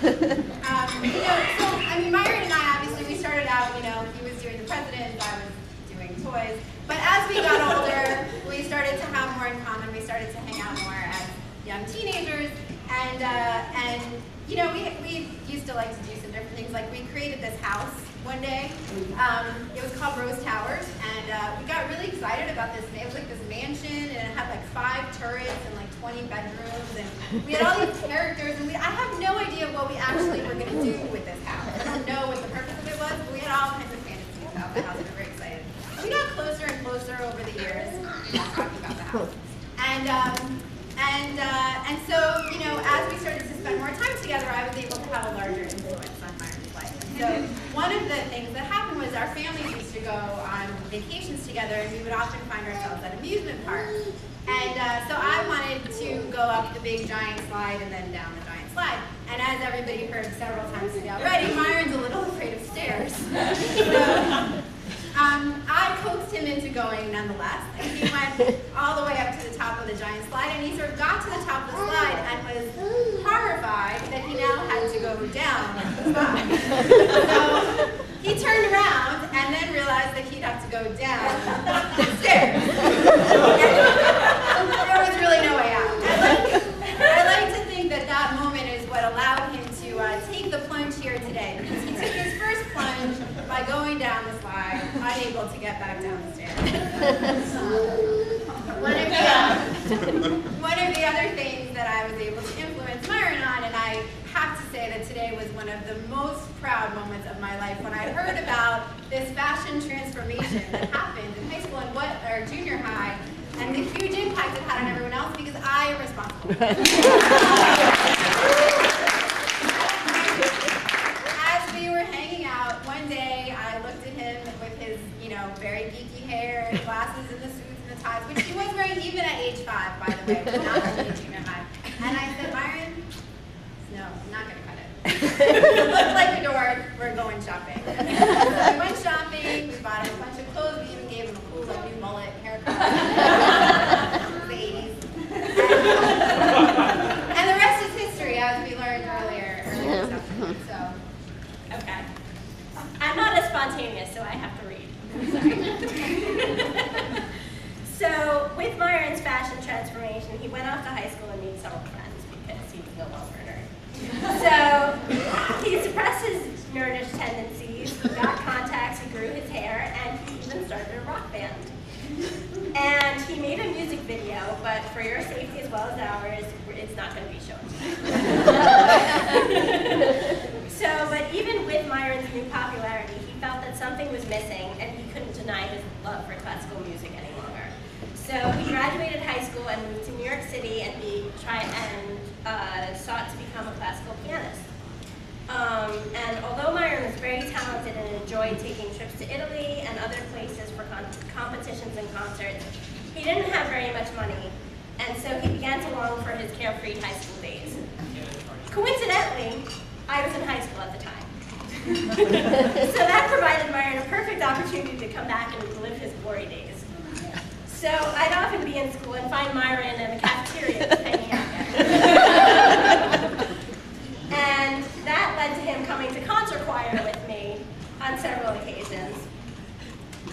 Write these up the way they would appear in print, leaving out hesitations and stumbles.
So, I mean, Myron and I, obviously, we started out, he was doing the president, I was doing toys. But as we got older, we started to have more in common. We started to hang out more as young teenagers. And we used to like to do some different things. Like, we created this house one day. It was called Rose Towers. And we got really excited about this. It was like this mansion, and it had like 5 turrets and like 20 bedrooms. And we had all these characters. And I have no idea what we actually were going to do with this house. I don't know what the purpose of it was, but we had all kinds of fantasies about the house. We were very excited. We got closer and closer over the years talking about the house. And so, as we started to spend more time together, I was able to have a larger influence on Myron's life. So one of the things that happened was our families used to go on vacations together, and we would often find ourselves at amusement parks. And so I wanted to go up the big giant slide and then down the giant slide. And as everybody heard several times today already, Myron's a little afraid of stairs. I coaxed him into going nonetheless, and he went all the way up to the top of the giant slide, and he sort of got to the top of the slide and was horrified that he now had to go down the slide. So he turned around and then realized that he'd have to go down the stairs. There was really no way out. I like to think that moment is what allowed him to take the plunge here today, because he took his first plunge by going down the slide, unable to get back down the stairs. One of the other things that I was able to influence Myron on, and I have to say that today was one of the most proud moments of my life when I heard about this fashion transformation that happened in high school or junior high, and the huge impact it had on everyone else, because I am responsible. As we were hanging out, one day I looked at him with his, very geeky hair and glasses and the suits and the ties, which he was wearing even at age 5, by the way, but not at junior high. And I said, Myron, no, I'm not going to cut it. It looked like a door. We're going shopping. So we went shopping. We bought him a bunch of clothes. We even gave him a cool new mullet haircut. The 80s. And the rest is history, as we learned earlier. So, okay. I'm not as spontaneous, so I have to read. Sorry. So, with Myron's fashion transformation, he went off to high school and made several friends because he was no longer a nerd. So, he suppressed his nerdish tendencies, got contacts, he grew his hair, and he even started a rock band. And he made a music video, but for your safety as well as ours, it's not going to be shown tonight. But even with Myron's new popularity, he felt that something was missing, and he couldn't deny his love for classical music any longer. So he graduated high school and moved to New York City and sought to become a classical pianist. And although Myron was very talented and enjoyed taking trips to Italy and other places for competitions and concerts, he didn't have very much money, and so he began to long for his carefree high school days. Coincidentally, I was in high school at the time. So that provided Myron a perfect opportunity to come back and live his glory days. So I'd often be in school and find Myron in the cafeteria just hanging out there. And that led to him coming to concert choir with me on several occasions.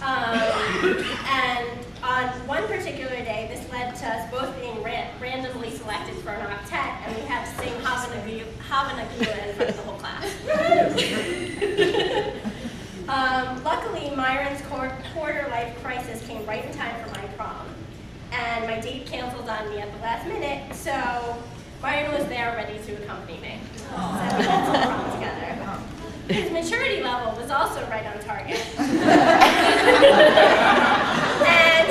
And on one particular day, this led to us both being randomly selected for an octet, and we had to sing Havana Gila in front of the whole class. Luckily, Myron's quarter-life crisis came right in time for my prom, and my date canceled on me at the last minute, so Myron was there ready to accompany me. So we went to the prom together. His maturity level was also right on target. And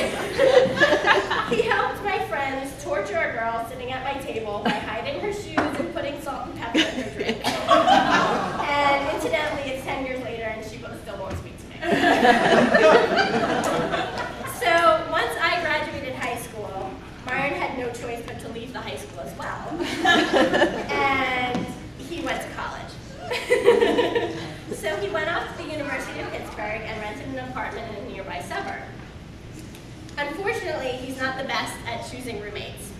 he helped my friends torture a girl sitting at my table by hiding her shoes and putting salt and pepper in her drink. And incidentally, it's 10 years later and she still won't speak to me. So once I graduated high school, Myron had no choice but to leave the high school as well. And he went to college. So he went off to the University of Pittsburgh and rented an apartment in a nearby suburb. Unfortunately, he's not the best at choosing roommates.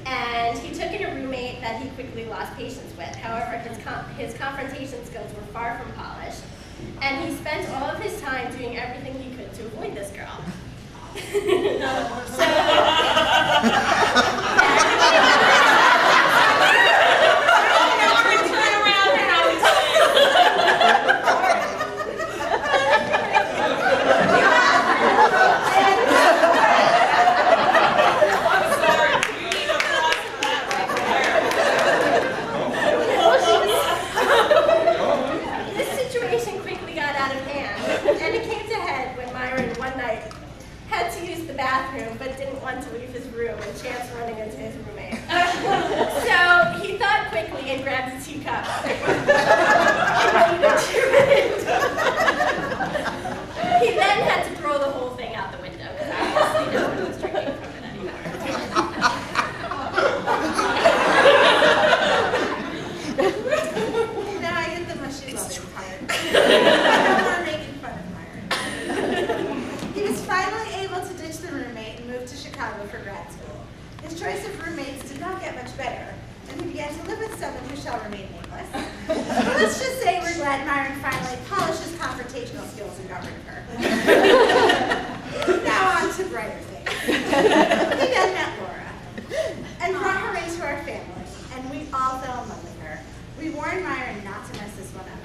And he took in a roommate that he quickly lost patience with. However, his confrontation skills were far from polished, and he spent all of his time doing everything he could to avoid this girl. This situation quickly got out of hand, and it came to head when Myron one night had to use the bathroom but didn't want to leave his room and chance running into his roommate. So he thought quickly and grabbed a teacup. He then had to throw the whole thing out the window because obviously no one was drinking from it anymore. Now I get the mushy loving part. No more making fun of Myron. He was finally able to ditch the roommate and move to Chicago for grad school. His choice of roommates did not get much better, and he began to live with someone who shall remain nameless. But let's just say we're glad Myron finally polished his confrontational skills and got rid of her. Now on to brighter things. He then met Laura and brought her into our family, and we all fell in love with her. We warned Myron not to mess this one up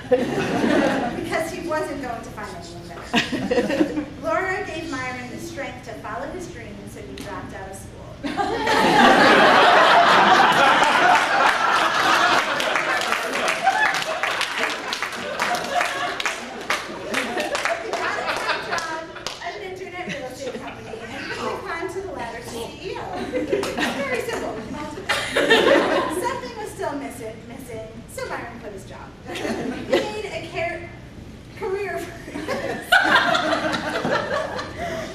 because he wasn't going to find anyone better. Laura gave Myron the strength to follow his dreams, so he dropped out of school. Very simple. Something was still missing, so Myron quit his job. He made a career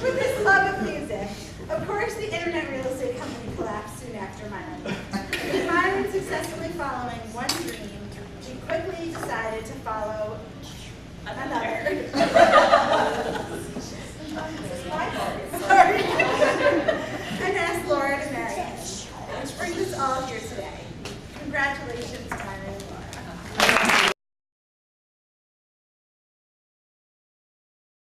with his love of music. Of course, the internet real estate company collapsed soon after Myron. With Myron successfully following one dream, he quickly decided to follow another. Sorry. And asked Laura to marry him, which brings us all here today. Congratulations.